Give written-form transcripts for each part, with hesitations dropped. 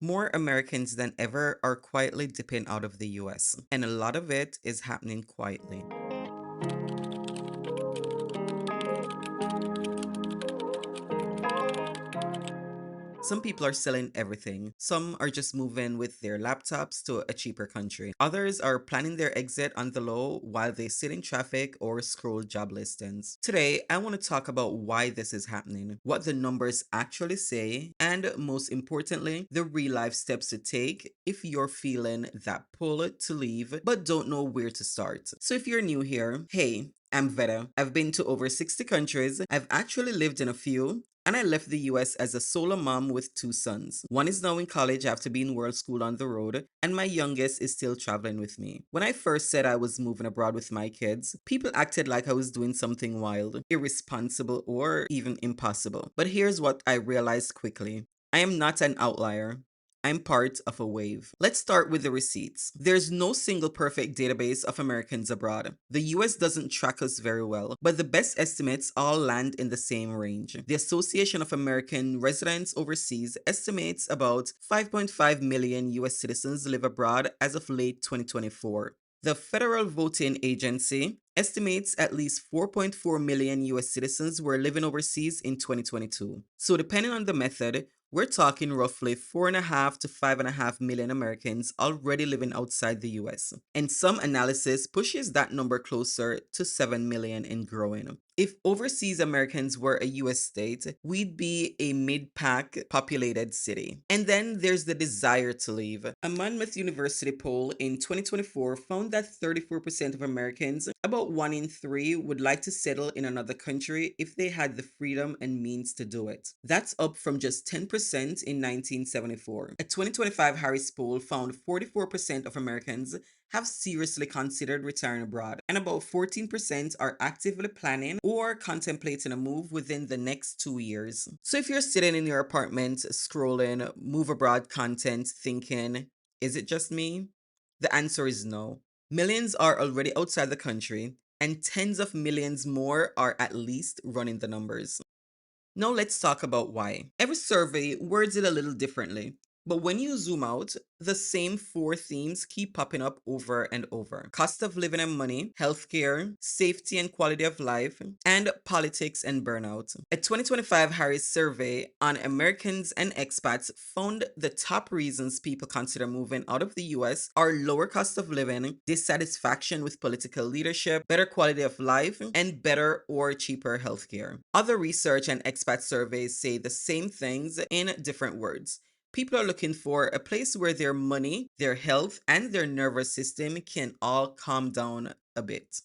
More Americans than ever are quietly dipping out of the US, and a lot of it is happening quietly. Some people are selling everything. Some are just moving with their laptops to a cheaper country. Others are planning their exit on the low while they sit in traffic or scroll job listings. Today, I want to talk about why this is happening, what the numbers actually say, and most importantly, the real life steps to take if you're feeling that pull to leave but don't know where to start. So if you're new here, hey, I'm Veda. I've been to over 60 countries. I've actually lived in a few, and I left the US as a solo mom with two sons. One is now in college after being world school on the road, and my youngest is still traveling with me. When I first said I was moving abroad with my kids, people acted like I was doing something wild, irresponsible, or even impossible. But here's what I realized quickly: I am not an outlier. I'm part of a wave. Let's start with the receipts. There's no single perfect database of Americans abroad. The US doesn't track us very well, but the best estimates all land in the same range. The Association of American Residents Overseas estimates about 5.5 million US citizens live abroad as of late 2024. The Federal Voting Agency estimates at least 4.4 million US citizens were living overseas in 2022. So, depending on the method, we're talking roughly 4.5 to 5.5 million Americans already living outside the US. And some analysis pushes that number closer to 7 million and growing. If overseas Americans were a US state, we'd be a mid-pack populated city. And then there's the desire to leave. A Monmouth University poll in 2024 found that 34% of Americans, about 1 in 3, would like to settle in another country if they had the freedom and means to do it. That's up from just 10% in 1974. A 2025 Harris poll found 44% of Americans have seriously considered retiring abroad, and about 14% are actively planning or contemplating a move within the next 2 years. So if you're sitting in your apartment scrolling move abroad content thinking, is it just me? The answer is no. Millions are already outside the country, and tens of millions more are at least running the numbers. Now let's talk about why. Every survey words it a little differently, but when you zoom out, the same four themes keep popping up over and over: cost of living and money, healthcare, safety and quality of life, and politics and burnout. A 2025 Harris survey on Americans and expats found the top reasons people consider moving out of the US are lower cost of living, dissatisfaction with political leadership, better quality of life, and better or cheaper healthcare. Other research and expat surveys say the same things in different words. People are looking for a place where their money, their health, and their nervous system can all calm down a bit.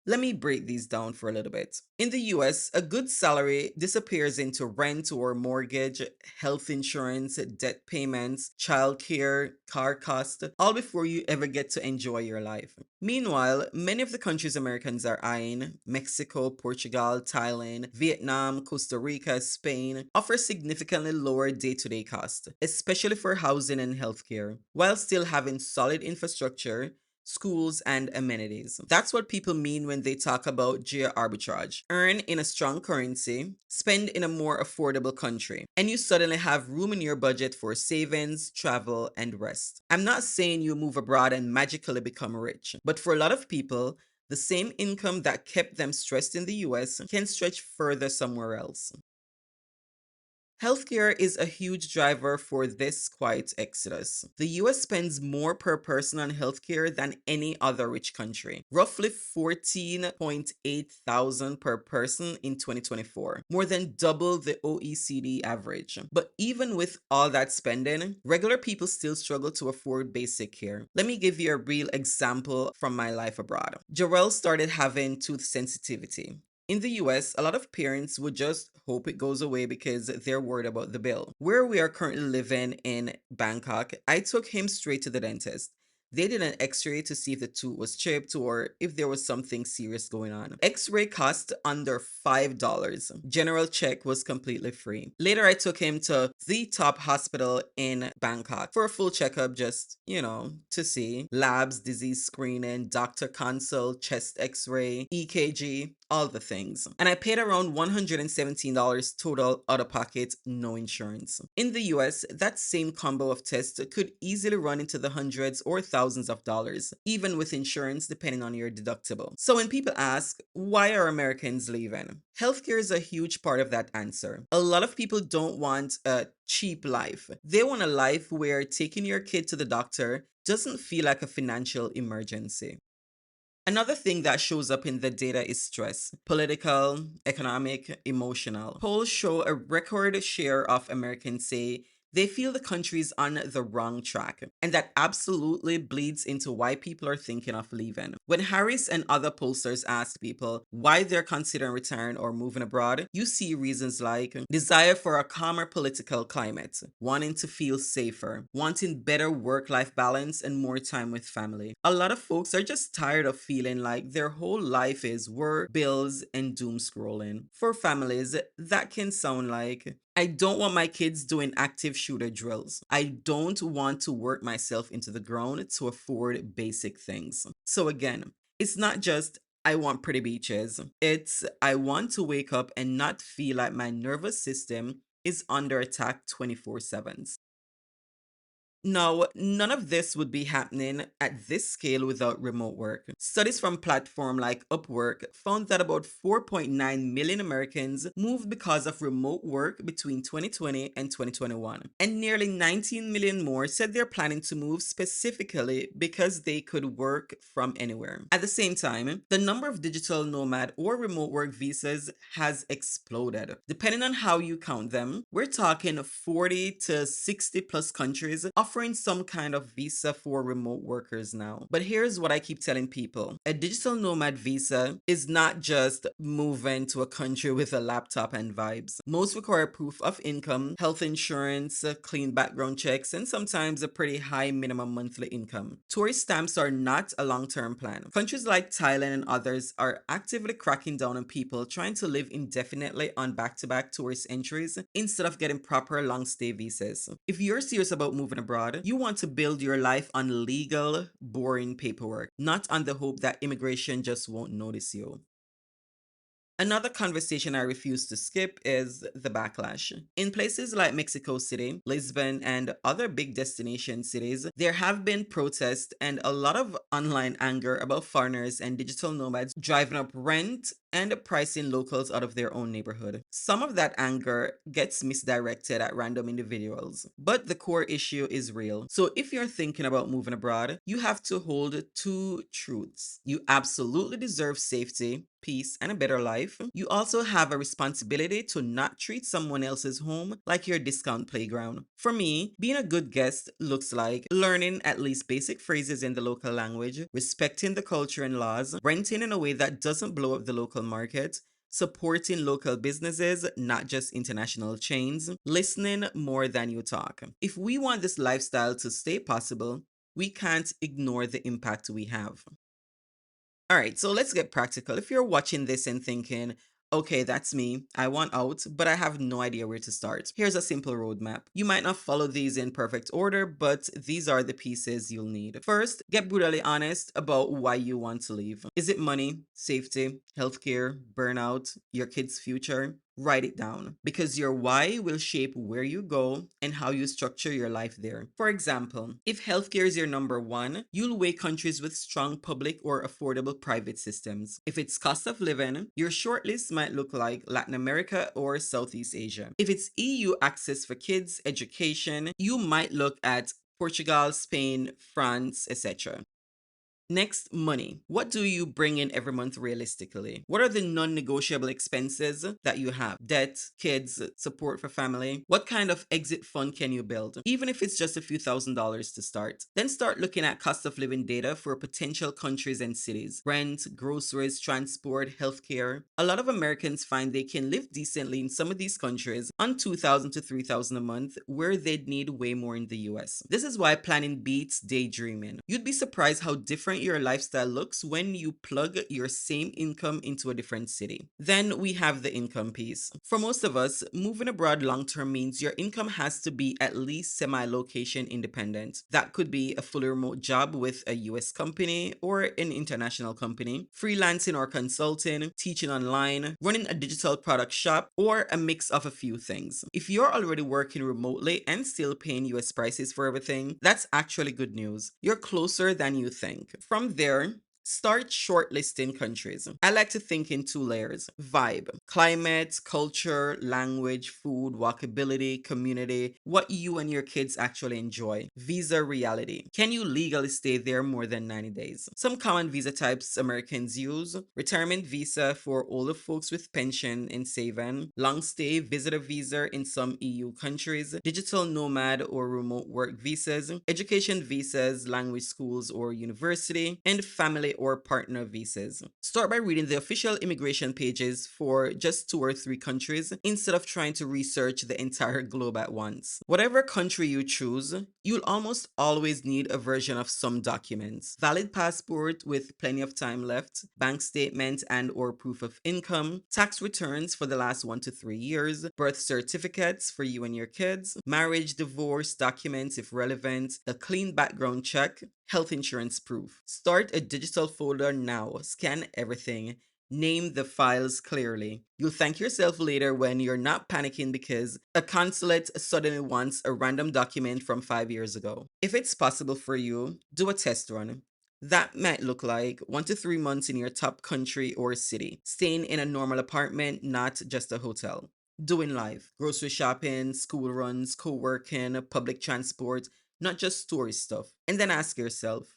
Let me break these down for a little bit. In the US, a good salary disappears into rent or mortgage, health insurance, debt payments, childcare, car cost, all before you ever get to enjoy your life. Meanwhile, many of the countries Americans are eyeing, Mexico, Portugal, Thailand, Vietnam, Costa Rica, Spain, offer significantly lower day-to-day costs, especially for housing and healthcare, while still having solid infrastructure, schools, and amenities. That's what people mean when they talk about geo arbitrage. Earn in a strong currency, spend in a more affordable country, and you suddenly have room in your budget for savings, travel, and rest. I'm not saying you move abroad and magically become rich, but for a lot of people, the same income that kept them stressed in the US can stretch further somewhere else. Healthcare is a huge driver for this quiet exodus. The US spends more per person on healthcare than any other rich country, roughly 14.8 thousand per person in 2024, more than double the OECD average. But even with all that spending, regular people still struggle to afford basic care. Let me give you a real example from my life abroad. Jarrell started having tooth sensitivity. In the US, a lot of parents would just hope it goes away because they're worried about the bill. Where we are currently living in Bangkok, I took him straight to the dentist. They did an x-ray to see if the tooth was chipped or if there was something serious going on. X-ray cost under $5. General check was completely free. Later, I took him to the top hospital in Bangkok for a full checkup, just, to see labs, disease screening, doctor consult, chest x-ray, EKG. all the things. And I paid around $117 total out of pocket, no insurance. In the US, that same combo of tests could easily run into the hundreds or thousands of dollars, even with insurance depending on your deductible. So when people ask, why are Americans leaving? Healthcare is a huge part of that answer. A lot of people don't want a cheap life. They want a life where taking your kid to the doctor doesn't feel like a financial emergency. Another thing that shows up in the data is stress, political, economic, emotional. Polls show a record share of Americans say they feel the country is on the wrong track, and that absolutely bleeds into why people are thinking of leaving. When Harris and other pollsters ask people why they're considering retiring or moving abroad, you see reasons like desire for a calmer political climate, wanting to feel safer, wanting better work-life balance, and more time with family. A lot of folks are just tired of feeling like their whole life is work, bills, and doom scrolling. For families, that can sound like, I don't want my kids doing active shooter drills. I don't want to work myself into the ground to afford basic things. So again, it's not just I want pretty beaches. It's I want to wake up and not feel like my nervous system is under attack 24/7. Now, none of this would be happening at this scale without remote work. Studies from platforms like Upwork found that about 4.9 million Americans moved because of remote work between 2020 and 2021. And nearly 19 million more said they're planning to move specifically because they could work from anywhere. At the same time, the number of digital nomad or remote work visas has exploded. Depending on how you count them, we're talking 40 to 60 plus countries offering some kind of visa for remote workers now. But here's what I keep telling people. A digital nomad visa is not just moving to a country with a laptop and vibes. Most require proof of income, health insurance, clean background checks, and sometimes a pretty high minimum monthly income. Tourist stamps are not a long-term plan. Countries like Thailand and others are actively cracking down on people trying to live indefinitely on back-to-back tourist entries instead of getting proper long-stay visas. If you're serious about moving abroad, you want to build your life on legal, boring paperwork, not on the hope that immigration just won't notice you. Another conversation I refuse to skip is the backlash. In places like Mexico City, Lisbon, and other big destination cities, there have been protests and a lot of online anger about foreigners and digital nomads driving up rent and pricing locals out of their own neighborhood. Some of that anger gets misdirected at random individuals, but the core issue is real. So if you're thinking about moving abroad, you have to hold two truths. You absolutely deserve safety, peace, and a better life. You also have a responsibility to not treat someone else's home like your discount playground. For me, being a good guest looks like learning at least basic phrases in the local language, respecting the culture and laws, renting in a way that doesn't blow up the local market, supporting local businesses, not just international chains, listening more than you talk. If we want this lifestyle to stay possible, we can't ignore the impact we have. All right, so let's get practical. If you're watching this and thinking, okay, that's me, I want out, but I have no idea where to start. Here's a simple roadmap. You might not follow these in perfect order, but these are the pieces you'll need. First, get brutally honest about why you want to leave. Is it money, safety, healthcare, burnout, your kid's future? Write it down because your why will shape where you go and how you structure your life there. For example, if healthcare is your number one, you'll weigh countries with strong public or affordable private systems. If it's cost of living, your shortlist might look like Latin America or Southeast Asia. If it's EU access for kids, education, you might look at Portugal, Spain, France, etc. Next, money. What do you bring in every month realistically? What are the non-negotiable expenses that you have? Debt, kids, support for family. What kind of exit fund can you build? Even if it's just a few $1,000s to start. Then start looking at cost of living data for potential countries and cities. Rent, groceries, transport, healthcare. A lot of Americans find they can live decently in some of these countries on $2,000 to $3,000 a month, where they'd need way more in the US. This is why planning beats daydreaming. You'd be surprised how different different your lifestyle looks when you plug your same income into a different city. Then we have the income piece. For most of us, moving abroad long term means your income has to be at least semi location independent. That could be a fully remote job with a US company or an international company, freelancing or consulting, teaching online, running a digital product shop, or a mix of a few things. If you're already working remotely and still paying US prices for everything, that's actually good news. You're closer than you think. From there, start shortlisting countries. I like to think in two layers: vibe, climate, culture, language, food, walkability, community, what you and your kids actually enjoy. Visa reality. Can you legally stay there more than 90 days? Some common visa types Americans use: retirement visa for older folks with pension and saving, long stay visitor visa in some EU countries, digital nomad or remote work visas, education visas, language schools or university, and family or partner visas. Start by reading the official immigration pages for just 2 or 3 countries instead of trying to research the entire globe at once. Whatever country you choose, you'll almost always need a version of some documents: valid passport with plenty of time left, bank statement and or proof of income, tax returns for the last 1 to 3 years, birth certificates for you and your kids, marriage, divorce documents if relevant, a clean background check, health insurance proof. Start a digital folder now, scan everything, name the files clearly. You'll thank yourself later when you're not panicking because a consulate suddenly wants a random document from 5 years ago. If it's possible for you, do a test run. That might look like 1 to 3 months in your top country or city, staying in a normal apartment, not just a hotel. Doing life, grocery shopping, school runs, co working, public transport, not just tourist stuff. And then ask yourself,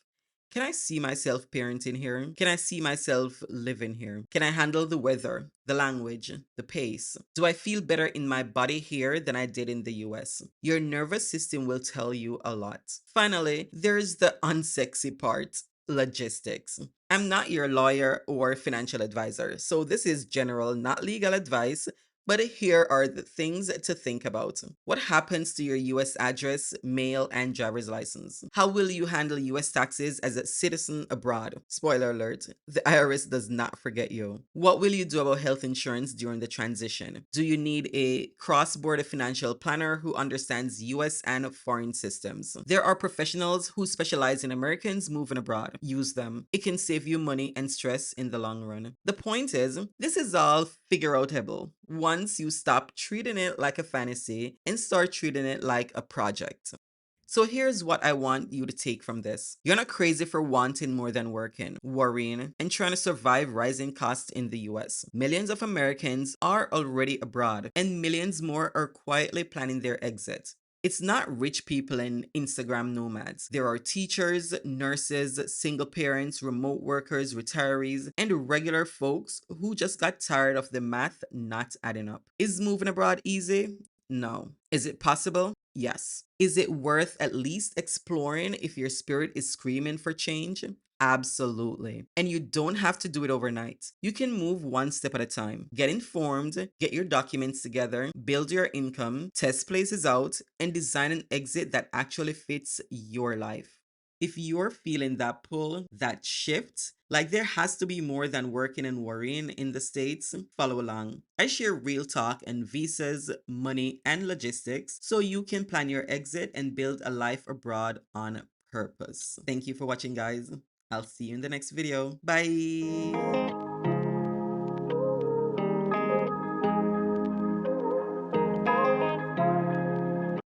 can I see myself parenting here? Can I see myself living here? Can I handle the weather, the language, the pace? Do I feel better in my body here than I did in the US? Your nervous system will tell you a lot. Finally, there's the unsexy part: logistics. I'm not your lawyer or financial advisor, so this is general, not legal advice. But here are the things to think about. What happens to your US address, mail, and driver's license? How will you handle US taxes as a citizen abroad? Spoiler alert, the IRS does not forget you. What will you do about health insurance during the transition? Do you need a cross-border financial planner who understands US and foreign systems? There are professionals who specialize in Americans moving abroad. Use them. It can save you money and stress in the long run. The point is, this is all figure outable once you stop treating it like a fantasy and start treating it like a project. So here's what I want you to take from this. You're not crazy for wanting more than working, worrying, and trying to survive rising costs in the US. Millions of Americans are already abroad, and millions more are quietly planning their exit. It's not rich people and Instagram nomads. There are teachers, nurses, single parents, remote workers, retirees, and regular folks who just got tired of the math not adding up. Is moving abroad easy? No. Is it possible? Yes. Is it worth at least exploring if your spirit is screaming for change? Absolutely. And you don't have to do it overnight. You can move one step at a time. Get informed, get your documents together, build your income, test places out, and design an exit that actually fits your life. If you're feeling that pull, that shift, like there has to be more than working and worrying in the States, follow along. I share real talk and visas, money, and logistics so you can plan your exit and build a life abroad on purpose. Thank you for watching, guys. I'll see you in the next video. Bye.